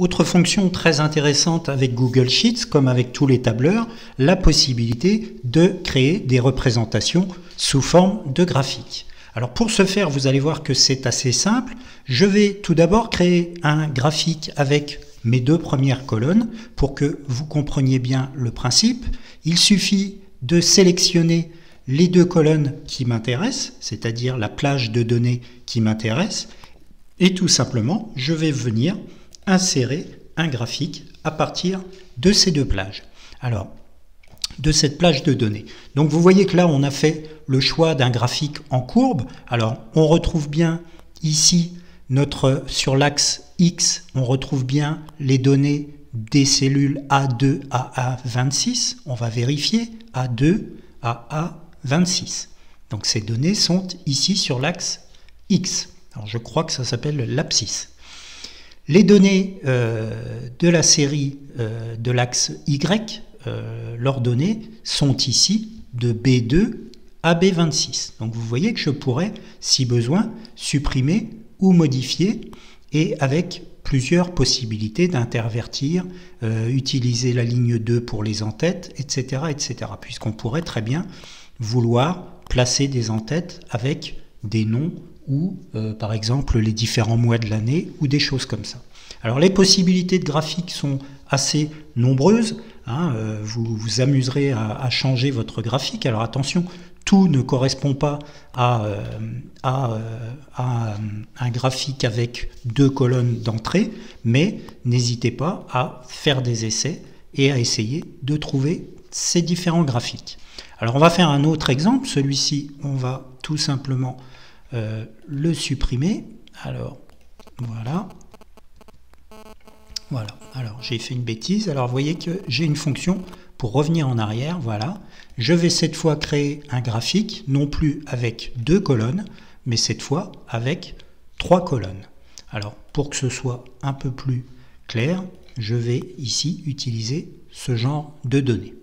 Autre fonction très intéressante avec Google Sheets, comme avec tous les tableurs, la possibilité de créer des représentations sous forme de graphique. Alors pour ce faire, vous allez voir que c'est assez simple. Je vais tout d'abord créer un graphique avec mes deux premières colonnes pour que vous compreniez bien le principe. Il suffit de sélectionner les deux colonnes qui m'intéressent, c'est-à-dire la plage de données qui m'intéresse, et tout simplement, je vais venir insérer un graphique à partir de ces deux plages. Alors, de cette plage de données. Donc vous voyez que là, on a fait le choix d'un graphique en courbe. Alors, on retrouve bien ici, sur l'axe X, on retrouve bien les données des cellules A2 à A26. On va vérifier A2 à A26. Donc ces données sont ici sur l'axe X. Alors je crois que ça s'appelle l'abscisse. Les données de la série de l'axe Y, leurs données sont ici de B2 à B26. Donc vous voyez que je pourrais, si besoin, supprimer ou modifier, et avec plusieurs possibilités d'intervertir, utiliser la ligne 2 pour les en-têtes, etc., etc. Puisqu'on pourrait très bien vouloir placer des en-têtes avec des noms ou par exemple les différents mois de l'année ou des choses comme ça. Alors les possibilités de graphique sont assez nombreuses, hein, vous vous amuserez à changer votre graphique. Alors attention, tout ne correspond pas à un graphique avec deux colonnes d'entrée, mais n'hésitez pas à faire des essais et à essayer de trouver ces différents graphiques. Alors on va faire un autre exemple, celui-ci on va tout simplement le supprimer. Alors voilà. Voilà, alors j'ai fait une bêtise. Alors vous voyez que j'ai une fonction pour revenir en arrière. Voilà, je vais cette fois créer un graphique, non plus avec deux colonnes, mais cette fois avec trois colonnes. Alors pour que ce soit un peu plus clair, je vais ici utiliser ce genre de données.